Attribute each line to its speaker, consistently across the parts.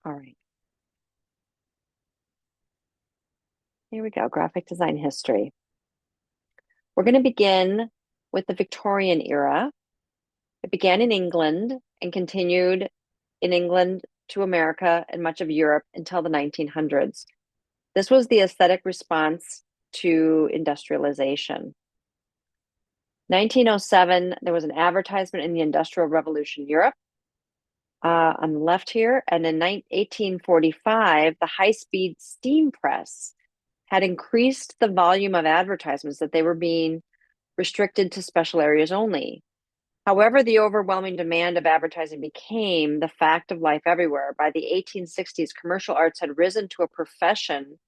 Speaker 1: All right, here we go, graphic design history. We're going to begin with the Victorian era. It began in England and continued in England to America and much of Europe until the 1900s. This was the aesthetic response to industrialization. 1907, there was an advertisement in the Industrial Revolution Europe on the left here. And in 1845, the high-speed steam press had increased the volume of advertisements that they were being restricted to special areas only. However, the overwhelming demand of advertising became the fact of life everywhere. By the 1860s, commercial arts had risen to a profession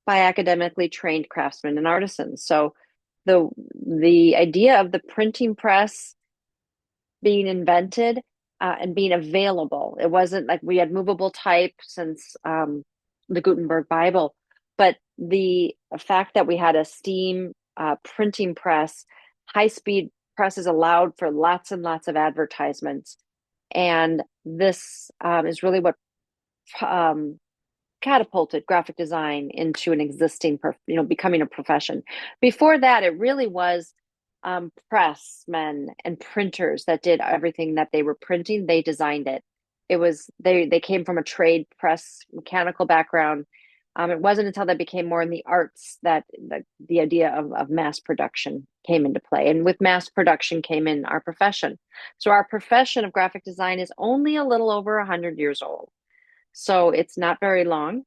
Speaker 1: by academically trained craftsmen and artisans. So the idea of the printing press being invented and being available. It wasn't like we had movable type since the Gutenberg Bible, but the fact that we had a steam printing press, high speed presses allowed for lots and lots of advertisements. And this is really what um, catapulted graphic design into an existing, becoming a profession. Before that, it really was pressmen and printers that did everything that they were printing. They designed it. It was they came from a trade press mechanical background. It wasn't until they became more in the arts that the idea of mass production came into play. And with mass production came in our profession. So our profession of graphic design is only a little over 100 years old. So it's not very long,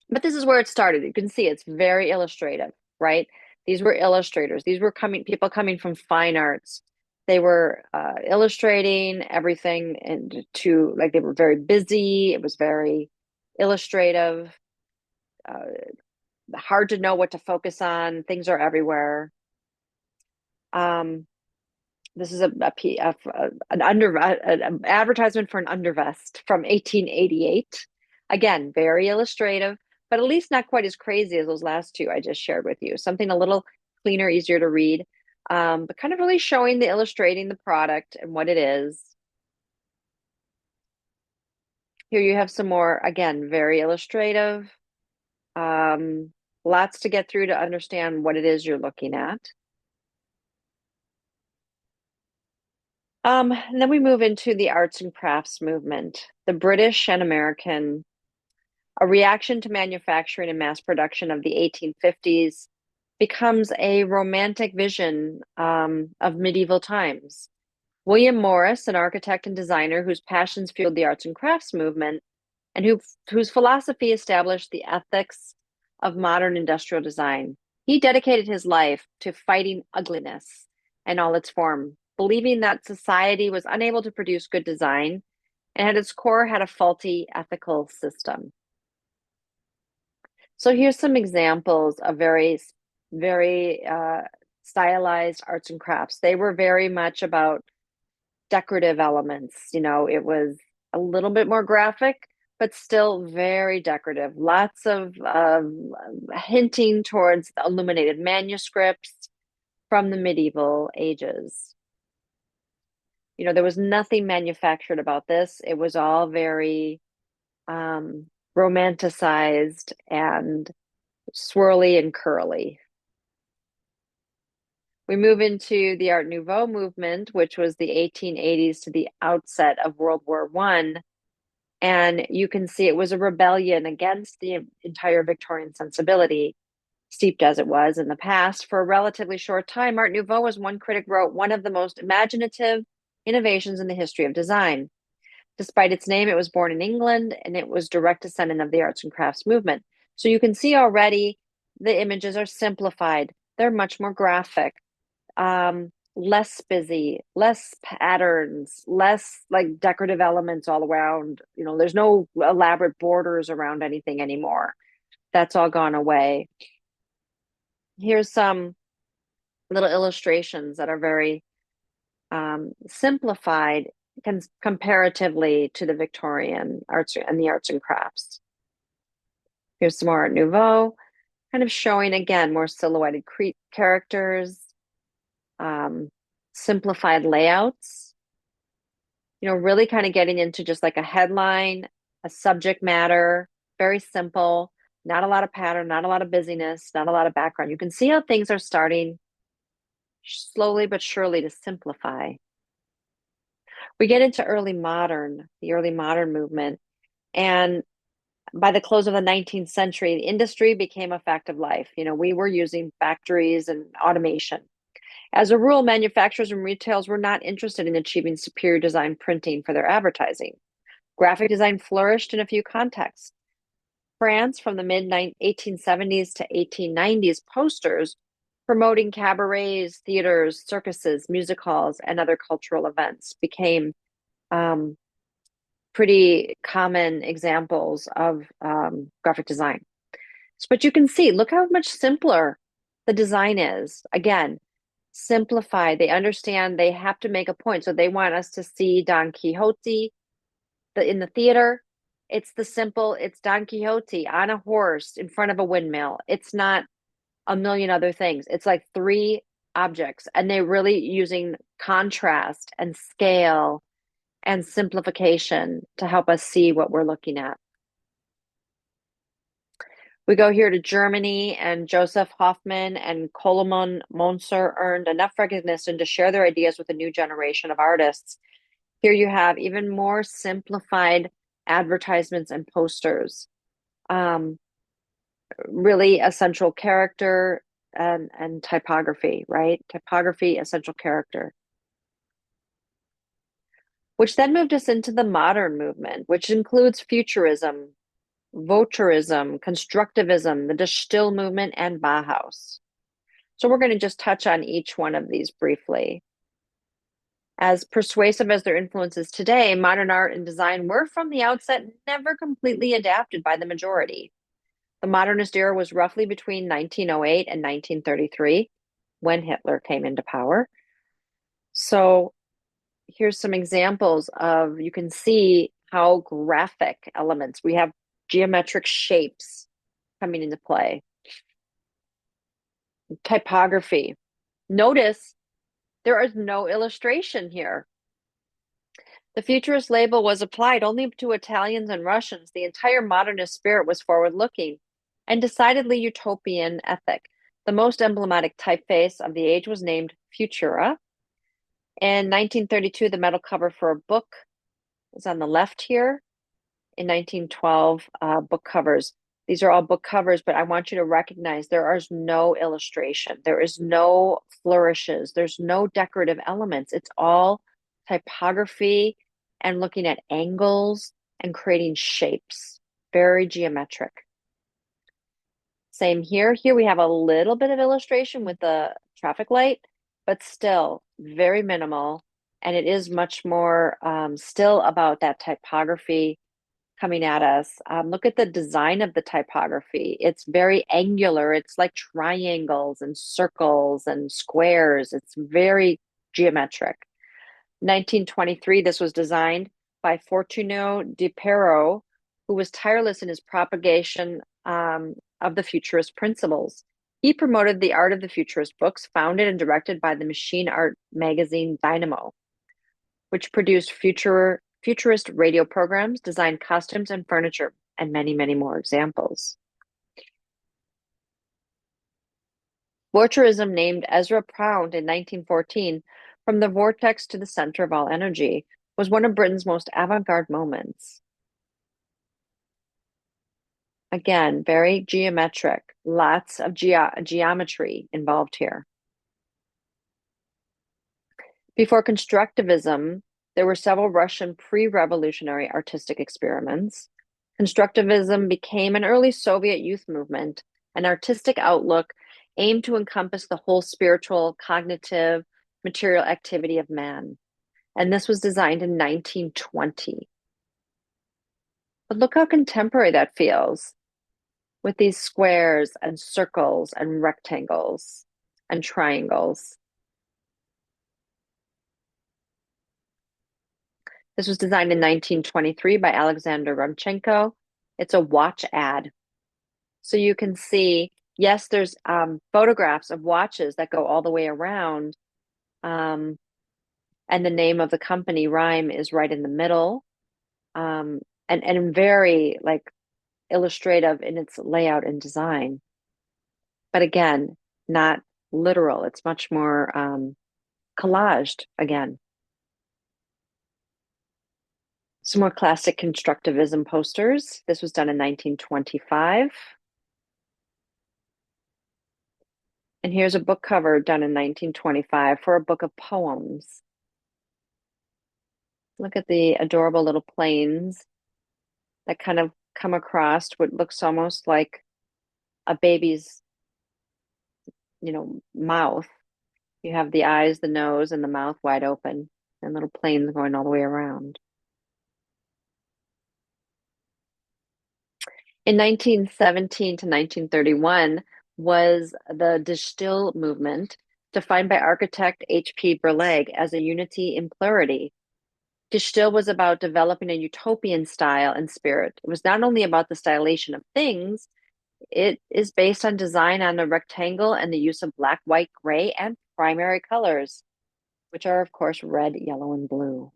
Speaker 1: but this is where it started. You can see it's very illustrative, right? These were illustrators. These were people coming from fine arts. They were illustrating everything and to like they were very busy. It was very illustrative, hard to know what to focus on. Things are everywhere. Um, this is an advertisement for an undervest from 1888. Again, very illustrative, but at least not quite as crazy as those last two I just shared with you. Something a little cleaner, easier to read, but kind of really showing illustrating the product and what it is. Here you have some more, again, very illustrative. Lots to get through to understand what it is you're looking at. And then we move into the arts and crafts movement, the British and American, a reaction to manufacturing and mass production of the 1850s becomes a romantic vision of medieval times. William Morris, an architect and designer whose passions fueled the arts and crafts movement and whose philosophy established the ethics of modern industrial design, he dedicated his life to fighting ugliness in all its form, believing that society was unable to produce good design and at its core had a faulty ethical system. So here's some examples of very stylized arts and crafts. They were very much about decorative elements. It was a little bit more graphic, but still very decorative. Lots of hinting towards the illuminated manuscripts from the medieval ages. There was nothing manufactured about this. It was all very romanticized and swirly and curly. We move into the Art Nouveau movement, which was the 1880s to the outset of World War I. And you can see it was a rebellion against the entire Victorian sensibility, steeped as it was in the past. For a relatively short time, Art Nouveau, as one critic wrote, one of the most imaginative innovations in the history of design. Despite its name, it was born in England and it was direct descendant of the arts and crafts movement. So you can see already the images are simplified. They're much more graphic, less busy, less patterns, less like decorative elements all around. There's no elaborate borders around anything anymore. That's all gone away. Here's some little illustrations that are very simplified comparatively to the Victorian arts and the arts and crafts. Here's some more Art Nouveau, kind of showing again more silhouetted characters, simplified layouts. Really kind of getting into just like a headline a subject matter, very simple, not a lot of pattern, not a lot of busyness, not a lot of background. You can see how things are starting slowly but surely to simplify. We get into the early modern movement, and by the close of the 19th century, the industry became a fact of life. We were using factories and automation. As a rule, manufacturers and retailers were not interested in achieving superior design printing for their advertising. Graphic design flourished in a few contexts. France, from the mid 1870s to 1890s, posters promoting cabarets, theaters, circuses, music halls, and other cultural events became um, pretty common examples of graphic design. But you can see, look how much simpler the design is. Again, simplify. They understand they have to make a point. So they want us to see Don Quixote in the theater. It's Don Quixote on a horse in front of a windmill. It's not a million other things. It's like three objects, and they're really using contrast and scale and simplification to help us see what we're looking at. We go here to Germany, and Joseph Hoffman and Koloman Monser earned enough recognition to share their ideas with a new generation of artists. Here you have even more simplified advertisements and posters. Really essential character and typography, right? Typography, essential character. Which then moved us into the modern movement, which includes futurism, Voturism, constructivism, the De Still movement, and Bauhaus. So we're going to just touch on each one of these briefly. As persuasive as their influences today, modern art and design were from the outset never completely adapted by the majority. The modernist era was roughly between 1908 and 1933, when Hitler came into power. So here's some examples of, you can see how graphic elements, we have geometric shapes coming into play. Typography. Notice there is no illustration here. The futurist label was applied only to Italians and Russians. The entire modernist spirit was forward-looking and decidedly utopian ethic. The most emblematic typeface of the age was named Futura. In 1932, the metal cover for a book is on the left here. In 1912, book covers. These are all book covers, but I want you to recognize there is no illustration. There is no flourishes. There's no decorative elements. It's all typography and looking at angles and creating shapes. Very geometric. Same here. Here we have a little bit of illustration with the traffic light, but still very minimal. And it is much more still about that typography coming at us. Look at the design of the typography. It's very angular. It's like triangles and circles and squares. It's very geometric. 1923, this was designed by Fortunio di Pero, who was tireless in his propagation of the futurist principles. He promoted the art of the futurist books, founded and directed by the machine art magazine Dynamo, which produced futurist radio programs, designed costumes and furniture, and many, many more examples. Voturism named Ezra Pound in 1914 from the vortex to the center of all energy was one of Britain's most avant-garde moments. Again, very geometric, lots of geometry involved here. Before constructivism, there were several Russian pre-revolutionary artistic experiments. Constructivism became an early Soviet youth movement, an artistic outlook aimed to encompass the whole spiritual, cognitive, material activity of man. And this was designed in 1920. But look how contemporary that feels, with these squares and circles and rectangles and triangles. This was designed in 1923 by Alexander Romchenko. It's a watch ad. So you can see, yes, there's photographs of watches that go all the way around. And the name of the company, Rime, is right in the middle. and very like illustrative in its layout and design. But again, not literal. It's much more collaged again. Some more classic constructivism posters. This was done in 1925. And here's a book cover done in 1925 for a book of poems. Look at the adorable little planes that kind of come across what looks almost like a baby's, mouth. You have the eyes, the nose, and the mouth wide open, and little planes going all the way around. In 1917 to 1931 was the De Stijl movement, defined by architect H.P. Berleg as a unity in plurality. De Stijl was about developing a utopian style and spirit. It was not only about the stylization of things, it is based on design on a rectangle and the use of black, white, gray, and primary colors, which are, of course, red, yellow, and blue.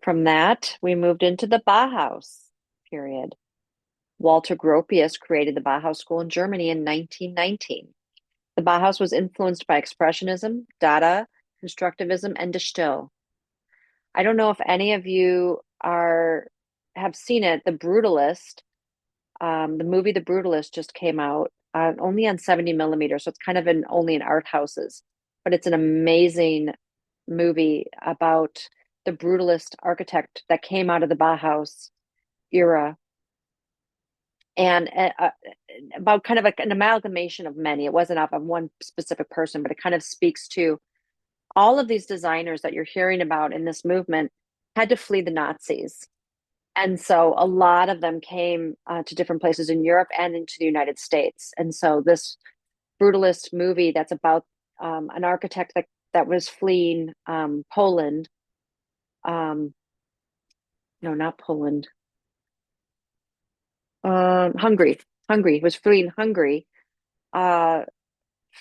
Speaker 1: From that, we moved into the Bauhaus period. Walter Gropius created the Bauhaus School in Germany in 1919. The Bauhaus was influenced by Expressionism, Dada, Constructivism, and De Stijl. I don't know if any of you have seen it. The movie The Brutalist just came out only on 70 millimeters, so it's kind of only in art houses. But it's an amazing movie about the brutalist architect that came out of the Bauhaus era, and about kind of like an amalgamation of many. It wasn't of one specific person, but it kind of speaks to all of these designers that you're hearing about in this movement had to flee the Nazis. And so a lot of them came to different places in Europe and into the United States. And so this brutalist movie that's about an architect that was fleeing Poland. No, not Poland. Hungary. Hungary. He was fleeing Hungary uh,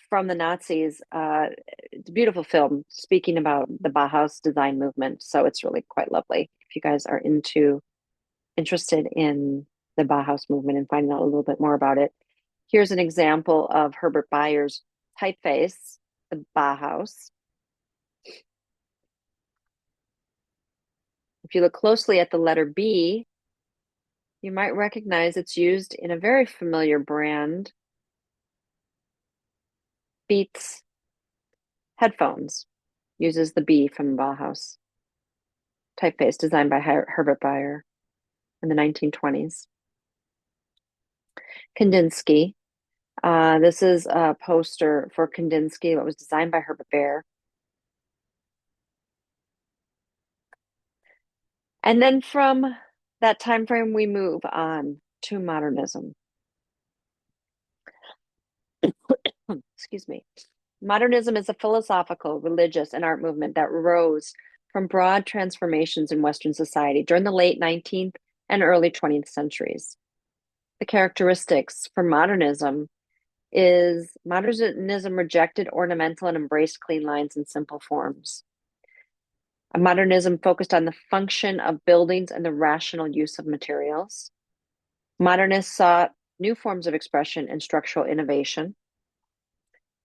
Speaker 1: from the Nazis. It's a beautiful film speaking about the Bauhaus design movement. So it's really quite lovely if you guys are interested in the Bauhaus movement and finding out a little bit more about it. Here's an example of Herbert Bayer's typeface, the Bauhaus. If you look closely at the letter B, you might recognize it's used in a very familiar brand, Beats headphones, uses the B from the Bauhaus typeface designed by Herbert Bayer in the 1920s. Kandinsky. This is a poster for Kandinsky that was designed by Herbert Bayer. And then from that time frame, we move on to modernism. Excuse me. Modernism is a philosophical, religious, and art movement that arose from broad transformations in Western society during the late 19th and early 20th centuries. The characteristics for modernism is modernism rejected ornamental and embraced clean lines and simple forms. A modernism focused on the function of buildings and the rational use of materials. Modernists sought new forms of expression and structural innovation.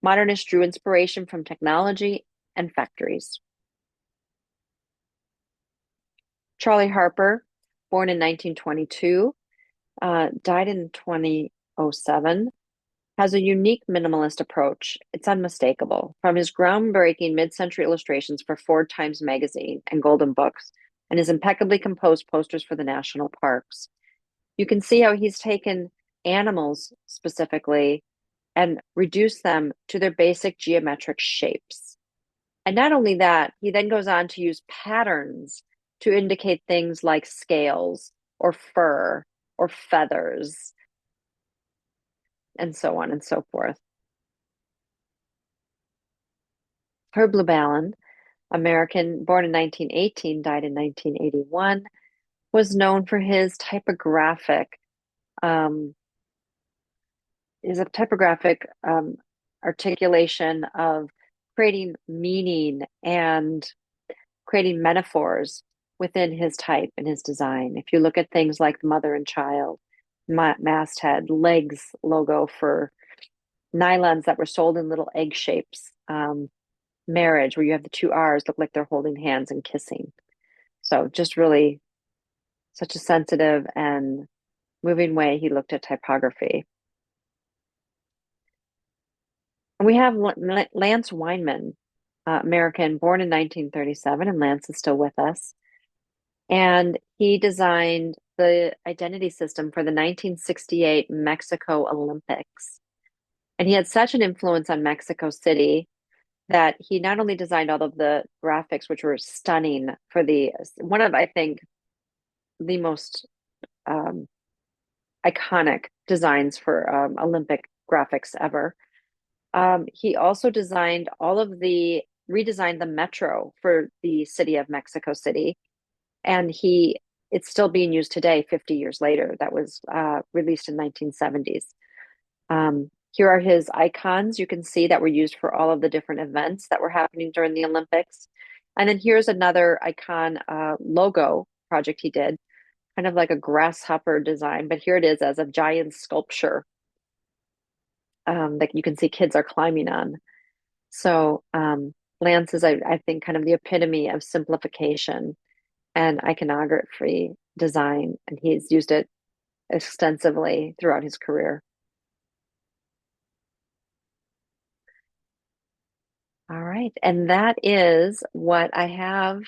Speaker 1: Modernists drew inspiration from technology and factories. Charlie Harper, born in 1922, died in 2007, has a unique minimalist approach. It's unmistakable. From his groundbreaking mid-century illustrations for Ford Times Magazine and Golden Books, and his impeccably composed posters for the national parks, you can see how he's taken animals specifically and reduced them to their basic geometric shapes. And not only that, he then goes on to use patterns to indicate things like scales or fur or feathers and so on and so forth. Herb Lubalin, American, born in 1918, died in 1981, was known for his um, articulation of creating meaning and creating metaphors within his type and his design. If you look at things like the mother and child, masthead, legs logo for nylons that were sold in little egg shapes, marriage, where you have the two R's look like they're holding hands and kissing. So just really such a sensitive and moving way he looked at typography. And we have Lance Weinman, American, born in 1937, and Lance is still with us. And he designed the identity system for the 1968 Mexico Olympics. And he had such an influence on Mexico City that he not only designed all of the graphics, which were stunning for the one of, I think, the most um, iconic designs for Olympic graphics ever. He also redesigned the metro for the city of Mexico City, and it's still being used today, 50 years later. That was released in 1970s. Here are his icons. You can see that were used for all of the different events that were happening during the Olympics. And then here's another icon logo project he did, kind of like a grasshopper design, but here it is as a giant sculpture that you can see kids are climbing on. So Lance is, I think, kind of the epitome of simplification and iconography design, and he's used it extensively throughout his career. All right, and that is what I have